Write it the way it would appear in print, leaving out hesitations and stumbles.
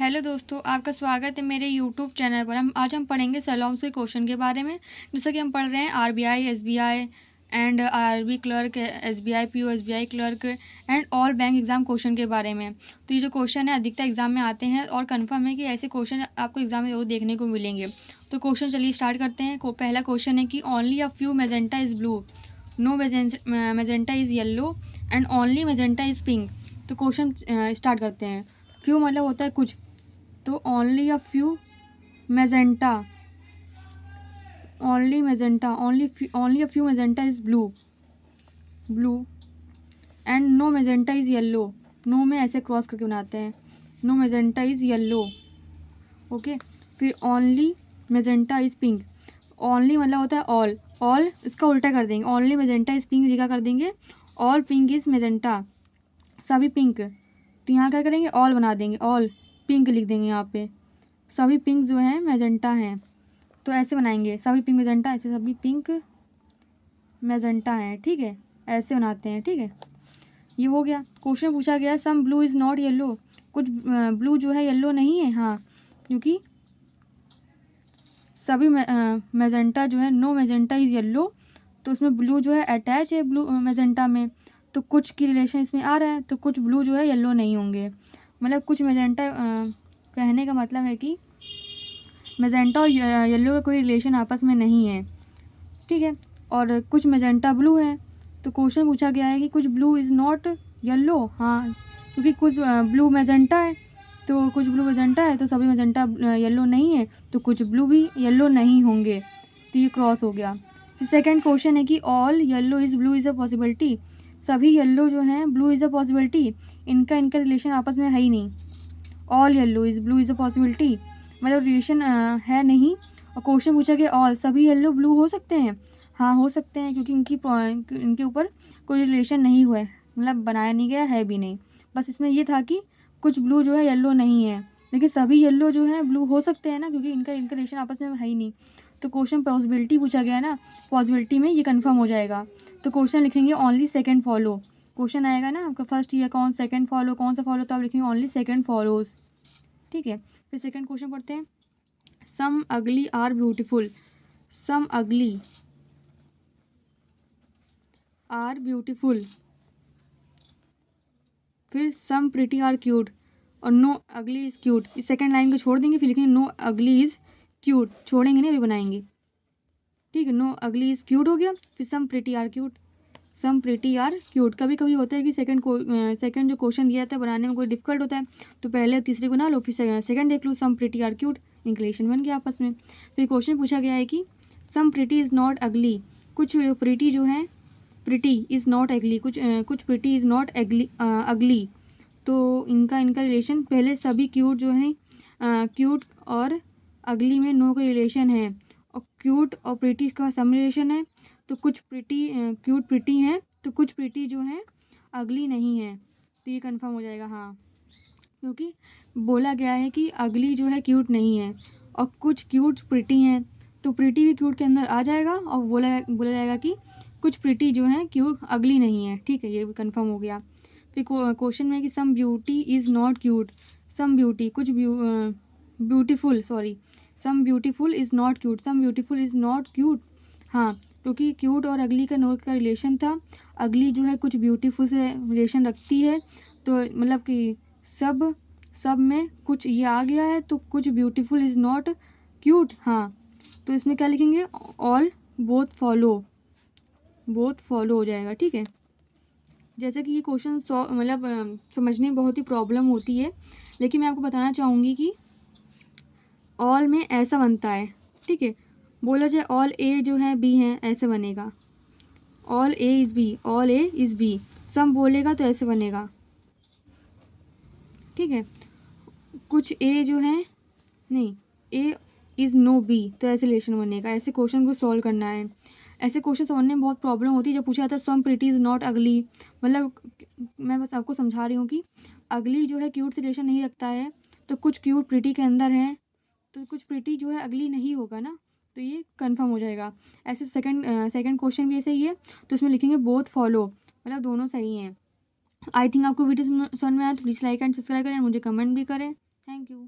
Hello दोस्तों, आपका स्वागत है मेरे यूट्यूब चैनल पर। आज हम पढ़ेंगे सलोंग के क्वेश्चन के बारे में। जैसा कि हम पढ़ रहे हैं RBI, SBI and RRB clerk, SBI PO, SBI clerk and all bank exam question के बारे में। तो ये जो क्वेश्चन है अधिकतर एग्ज़ाम में आते हैं और कंफर्म है कि ऐसे क्वेश्चन आपको एग्ज़ाम में जरूर देखने को मिलेंगे। तो क्वेश्चन चलिए स्टार्ट करते हैं। पहला क्वेश्चन है कि only a few magenta is blue, no magenta is yellow and only magenta is pink. तो क्वेश्चन स्टार्ट करते हैं। फ्यू मतलब होता है कुछ, तो only a few magenta, only a few magenta is blue and no magenta is yellow. No में ऐसे क्रॉस करके बनाते हैं, no magenta is yellow. Okay, फिर only magenta is pink. Only मतलब होता है ऑल, ऑल इसका उल्टा कर देंगे, ओनली मैजेंटा इज पिंक लिखा कर देंगे, ऑल पिंक इज मैजेंटा, सभी पिंक। तो यहाँ क्या करेंगे, ऑल बना देंगे, ऑल पिंक लिख देंगे यहाँ पे, सभी पिंक जो हैं मैजेंटा हैं। तो ऐसे बनाएंगे, सभी पिंक मैजेंटा, ऐसे सभी पिंक मैजेंटा हैं। ठीक है, ऐसे बनाते हैं। ठीक है, ये हो गया। क्वेश्चन पूछा गया some blue is not yellow, कुछ ब्लू जो है येलो नहीं है। हाँ, क्योंकि सभी मैजेंटा जो है, नो मैजेंटा इज़ येलो, तो उसमें ब्लू जो है अटैच है ब्लू मैजेंटा में, तो कुछ की रिलेशन इसमें आ रहा है, तो कुछ ब्लू जो है येलो नहीं होंगे। मतलब कुछ मैजेंटा, कहने का मतलब है कि मैजेंटा और येलो का कोई रिलेशन आपस में नहीं है। ठीक है, और कुछ मैजेंटा ब्लू है। तो क्वेश्चन पूछा गया है कि कुछ ब्लू इज़ नॉट येलो। हाँ, क्योंकि कुछ ब्लू मैजेंटा है, तो कुछ ब्लू मैजेंटा है, तो सभी मैजेंटा येलो नहीं है, तो कुछ ब्लू भी येलो नहीं होंगे। तो ये क्रॉस हो गया। फिर सेकेंड क्वेश्चन है कि all yellow is blue is a possibility, सभी येलो जो हैं ब्लू इज़ अ पॉसिबिलिटी, इनका रिलेशन आपस में है ही नहीं। All yellow is blue is a possibility मतलब रिलेशन है नहीं। और क्वेश्चन पूछा गया ऑल, सभी येलो ब्लू हो सकते हैं। हाँ, हो सकते हैं, क्योंकि इनके ऊपर कोई रिलेशन नहीं हुआ है, मतलब बनाया नहीं गया है भी नहीं। बस इसमें ये था कि कुछ ब्लू जो है येलो नहीं है, लेकिन सभी येलो जो है ब्लू हो सकते हैं ना, क्योंकि इनका रिलेशन आपस में है ही नहीं। तो क्वेश्चन पॉसिबिलिटी पूछा गया है ना, पॉसिबिलिटी में ये कन्फर्म हो जाएगा। तो क्वेश्चन लिखेंगे ओनली सेकेंड फॉलो। क्वेश्चन आएगा ना आपका फर्स्ट, ये कौन सेकेंड फॉलो, कौन सा फॉलो, तो आप लिखेंगे ओनली सेकेंड फॉलोज। ठीक है, फिर सेकंड क्वेश्चन पढ़ते हैं। सम अगली आर ब्यूटीफुल, सम अगली आर ब्यूटीफुल, फिर सम प्रिटी आर क्यूट और नो अगली इज़ क्यूट। इस सेकंड लाइन को छोड़ देंगे, फिर लिखेंगे नो अगली इज़ क्यूट, छोड़ेंगे नहीं, अभी बनाएंगे। ठीक है, नो अगली इज़ क्यूट हो गया। फिर some pretty are cute, some pretty are cute. कभी कभी होता है कि सेकंड जो क्वेश्चन दिया था बनाने में कोई डिफिकल्ट होता है, तो पहले तीसरे को ना लो, फिर सेकंड देख लो, सम प्रिटी आर क्यूट, इंक्लेशन बन गया आपस में। फिर क्वेश्चन पूछा गया है कि सम प्रिटी इज़ नॉट अगली, कुछ प्रिटी जो है, प्रिटी इज़ नॉट अगली, कुछ प्रिटी इज़ नॉट अगली। तो इनका रिलेशन, पहले सभी क्यूट जो है, क्यूट और अगली में नो का रिलेशन है, और क्यूट और प्रिटी का सम रिलेशन है। तो कुछ प्रिटी क्यूट प्रिटी हैं, तो कुछ प्रिटी जो हैं अगली नहीं है। तो ये कंफर्म हो जाएगा। हाँ, क्योंकि बोला गया है कि अगली जो है क्यूट नहीं है, और कुछ क्यूट प्रिटी हैं, तो प्रिटी भी क्यूट के अंदर आ जाएगा, और बोला जाएगा कि कुछ प्रिटी जो हैं क्यूट अगली नहीं है। ठीक है, ये भी कंफर्म हो गया। फिर क्वेश्चन में कि some beauty is not cute, some beauty, कुछ beautiful, sorry, some beautiful is not cute, some beautiful is not cute. हाँ, क्योंकि क्यूट और अगली का नोट का रिलेशन था, अगली जो है कुछ ब्यूटीफुल से रिलेशन रखती है, तो मतलब कि सब सब में कुछ ये आ गया है, तो कुछ ब्यूटीफुल इज़ नॉट क्यूट। हाँ, तो इसमें क्या लिखेंगे, ऑल बोथ फॉलो हो जाएगा। ठीक है, जैसे कि ये क्वेश्चन मतलब समझने में बहुत ही प्रॉब्लम होती है, लेकिन मैं आपको बताना चाहूँगी कि ऑल में ऐसा बनता है। ठीक है, बोला जाए ऑल ए जो है बी है, ऐसे बनेगा, all A is B, all A is B. Some बोलेगा तो ऐसे बनेगा। ठीक है, कुछ ए जो है, नहीं, ए इज़ नो बी, तो ऐसे रिलेशन बनेगा। ऐसे क्वेश्चन को सॉल्व करना है। ऐसे क्वेश्चन समझने में बहुत प्रॉब्लम होती है। जब पूछा जाता है सम प्रिटी इज़ नॉट अगली, मतलब मैं बस आपको समझा रही हूँ कि अगली जो है क्यूट से रिलेशन नहीं रखता है, तो कुछ क्यूट प्रिटी के अंदर है, तो कुछ प्रिटी जो है अगली नहीं होगा ना, तो ये कंफर्म हो जाएगा। ऐसे सेकंड क्वेश्चन भी ऐसे ही है, तो इसमें लिखेंगे बोथ फॉलो, मतलब दोनों सही हैं। आई थिंक आपको वीडियो समझ में आया, तो प्लीज़ लाइक एंड सब्सक्राइब करें, मुझे कमेंट भी करें। Thank you.